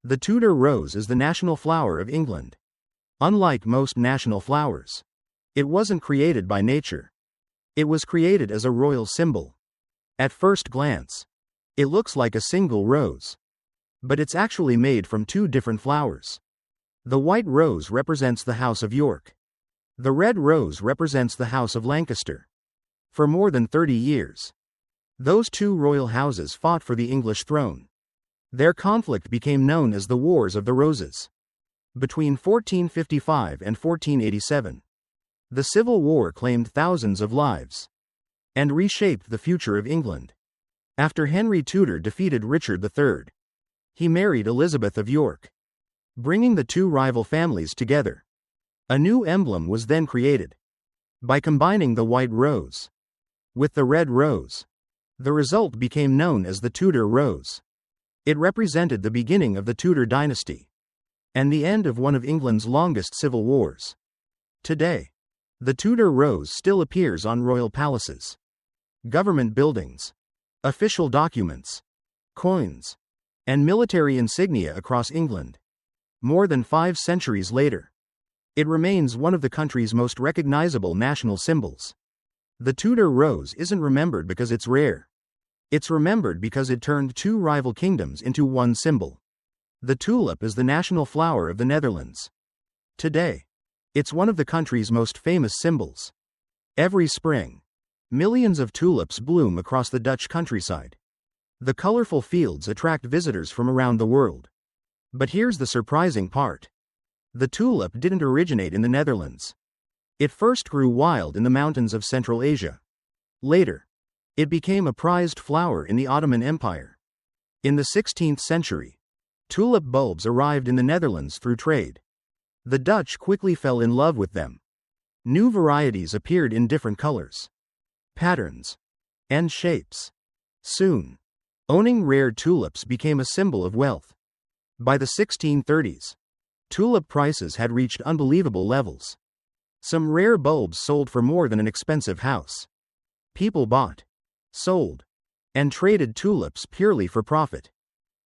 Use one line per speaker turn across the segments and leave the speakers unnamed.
The Tudor rose is the national flower of England. Unlike most national flowers, it wasn't created by nature. It was created as a royal symbol. At first glance, it looks like a single rose. But it's actually made from two different flowers. The white rose represents the House of York. The red rose represents the House of Lancaster. For more than 30 years, those two royal houses fought for the English throne. Their conflict became known as the Wars of the Roses. Between 1455 and 1487, the Civil War claimed thousands of lives and reshaped the future of England. After Henry Tudor defeated Richard III, he married Elizabeth of York, bringing the two rival families together. A new emblem was then created. By combining the white rose with the red rose, the result became known as the Tudor rose. It represented the beginning of the Tudor dynasty and the end of one of England's longest civil wars. Today, the Tudor rose still appears on royal palaces, government buildings, official documents, coins, and military insignia across England. More than 5 centuries later, it remains one of the country's most recognizable national symbols. The Tudor rose isn't remembered because it's rare. It's remembered because it turned two rival kingdoms into one symbol. The tulip is the national flower of the Netherlands. Today, it's one of the country's most famous symbols. Every spring, millions of tulips bloom across the Dutch countryside. The colorful fields attract visitors from around the world. But here's the surprising part. The tulip didn't originate in the Netherlands. It first grew wild in the mountains of Central Asia. Later, it became a prized flower in the Ottoman Empire. In the 16th century, tulip bulbs arrived in the Netherlands through trade. The Dutch quickly fell in love with them. New varieties appeared in different colors, patterns, and shapes. Soon, owning rare tulips became a symbol of wealth. By the 1630s, tulip prices had reached unbelievable levels. Some rare bulbs sold for more than an expensive house. People bought, sold, and traded tulips purely for profit.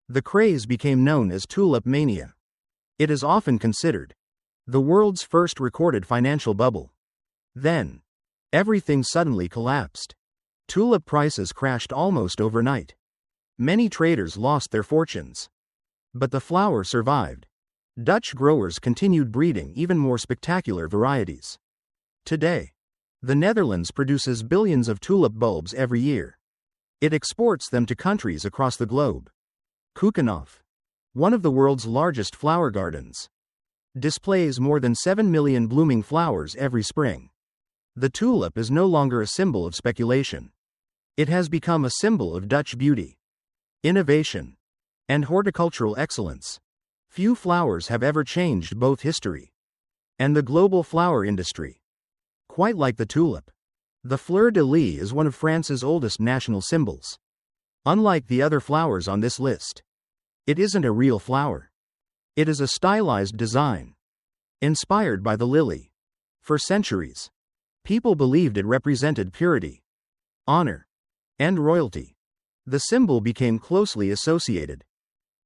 The craze became known as tulip mania. It is often considered the world's first recorded financial bubble. Then, everything suddenly collapsed. Tulip prices crashed almost overnight. Many traders lost their fortunes. But the flower survived. Dutch growers continued breeding even more spectacular varieties. Today, the Netherlands produces billions of tulip bulbs every year. It exports them to countries across the globe. Keukenhof, one of the world's largest flower gardens, displays more than 7 million blooming flowers every spring. The tulip is no longer a symbol of speculation. It has become a symbol of Dutch beauty, innovation, and horticultural excellence. Few flowers have ever changed both history and the global flower industry. Quite like the tulip, the fleur-de-lis is one of France's oldest national symbols. Unlike the other flowers on this list, it isn't a real flower. It is a stylized design, inspired by the lily. For centuries, people believed it represented purity, honor, and royalty. The symbol became closely associated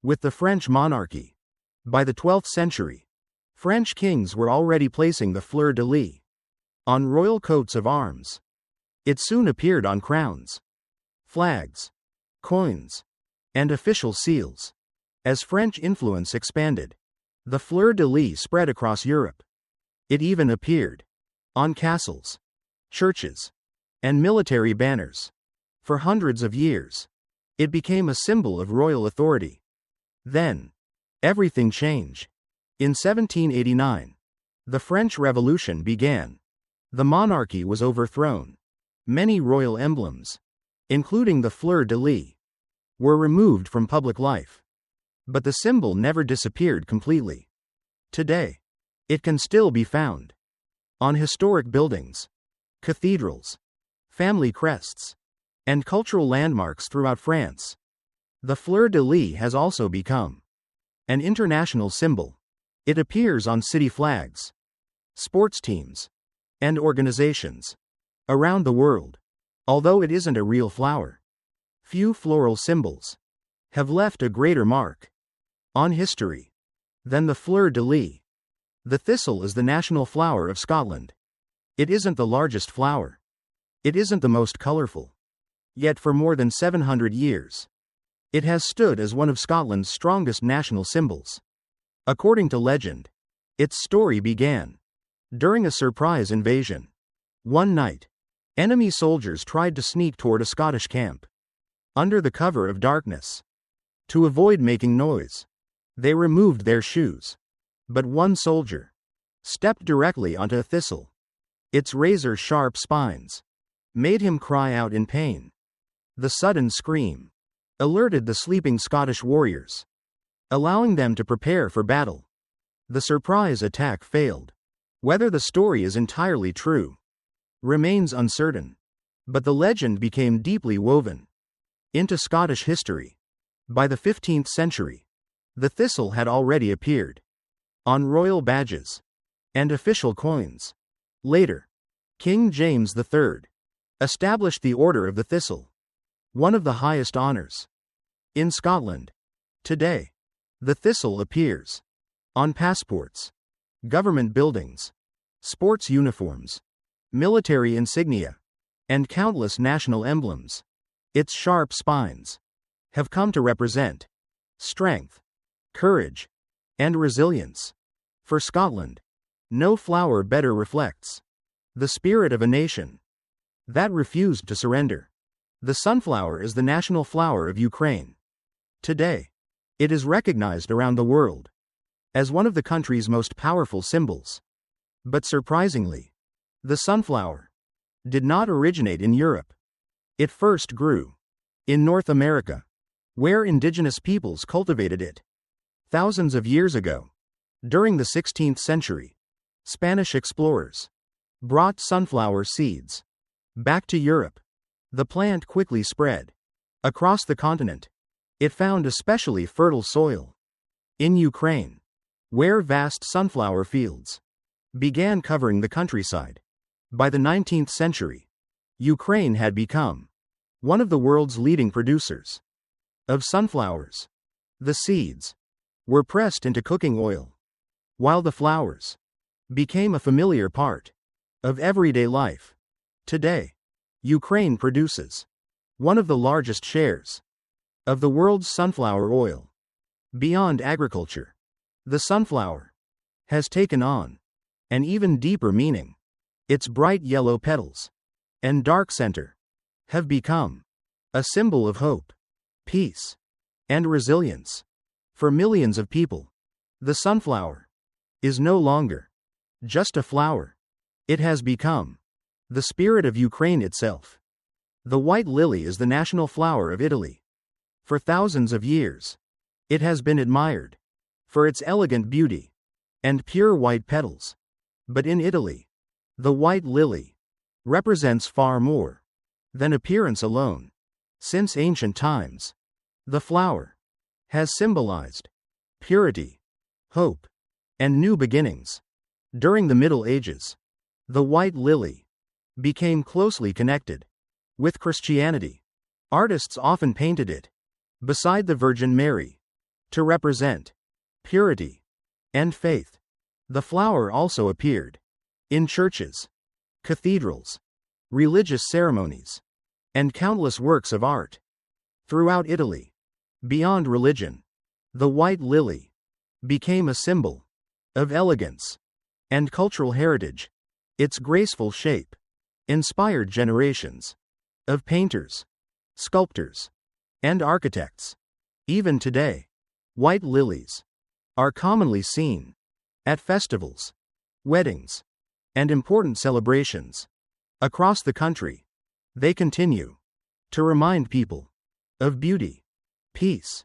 with the French monarchy. By the 12th century, French kings were already placing the fleur-de-lis on royal coats of arms. It soon appeared on crowns, flags, coins, and official seals. As French influence expanded, the fleur-de-lis spread across Europe. It even appeared on castles, churches, and military banners. For hundreds of years, it became a symbol of royal authority. Then, everything changed. In 1789, the French Revolution began. The monarchy was overthrown. Many royal emblems, including the fleur-de-lis, were removed from public life. But the symbol never disappeared completely. Today, it can still be found on historic buildings, cathedrals, family crests, and cultural landmarks throughout France. The fleur-de-lis has also become an international symbol. It appears on city flags, sports teams, and organizations around the world. Although it isn't a real flower, few floral symbols have left a greater mark On history. Then the fleur-de-lis. The thistle is the national flower of Scotland. It isn't the largest flower. It isn't the most colorful. Yet for more than 700 years, it has stood as one of Scotland's strongest national symbols. According to legend, its story began during a surprise invasion. One night, enemy soldiers tried to sneak toward a Scottish camp. Under the cover of darkness. To avoid making noise, they removed their shoes. But one soldier stepped directly onto a thistle. Its razor-sharp spines made him cry out in pain. The sudden scream alerted the sleeping Scottish warriors, allowing them to prepare for battle. The surprise attack failed. Whether the story is entirely true remains uncertain, but the legend became deeply woven into Scottish history. By the 15th century, the thistle had already appeared on royal badges and official coins. Later, King James III established the Order of the Thistle, one of the highest honors in Scotland. Today, the thistle appears on passports, government buildings, sports uniforms, military insignia, and countless national emblems. Its sharp spines have come to represent strength, courage, and resilience. For Scotland, no flower better reflects the spirit of a nation that refused to surrender. The sunflower is the national flower of Ukraine. Today, it is recognized around the world as one of the country's most powerful symbols. But surprisingly, the sunflower did not originate in Europe. It first grew in North America, where indigenous peoples cultivated it. Thousands of years ago, during the 16th century, Spanish explorers brought sunflower seeds back to Europe. The plant quickly spread across the continent. It found especially fertile soil in Ukraine, where vast sunflower fields began covering the countryside. By the 19th century, Ukraine had become one of the world's leading producers of sunflowers. The seeds were pressed into cooking oil, while the flowers became a familiar part of everyday life. Today, Ukraine produces one of the largest shares of the world's sunflower oil. Beyond agriculture, the sunflower has taken on an even deeper meaning. Its bright yellow petals and dark center have become a symbol of hope, peace, and resilience. For millions of people, the sunflower is no longer just a flower. It has become the spirit of Ukraine itself. The white lily is the national flower of Italy. For thousands of years, it has been admired for its elegant beauty and pure white petals. But in Italy, the white lily represents far more than appearance alone. Since ancient times, the flower has symbolized purity, hope, and new beginnings. During the Middle Ages, the white lily became closely connected with Christianity. Artists often painted it beside the Virgin Mary to represent purity and faith. The flower also appeared in churches, cathedrals, religious ceremonies, and countless works of art throughout Italy. Beyond religion, the white lily became a symbol of elegance and cultural heritage. Its graceful shape inspired generations of painters, sculptors, and architects. Even today, white lilies are commonly seen at festivals, weddings, and important celebrations across the country. They continue to remind people of beauty, peace,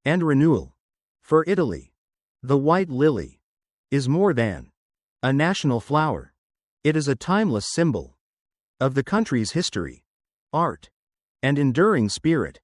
and renewal. For Italy, the white lily is more than a national flower. It is a timeless symbol of the country's history, art, and enduring spirit.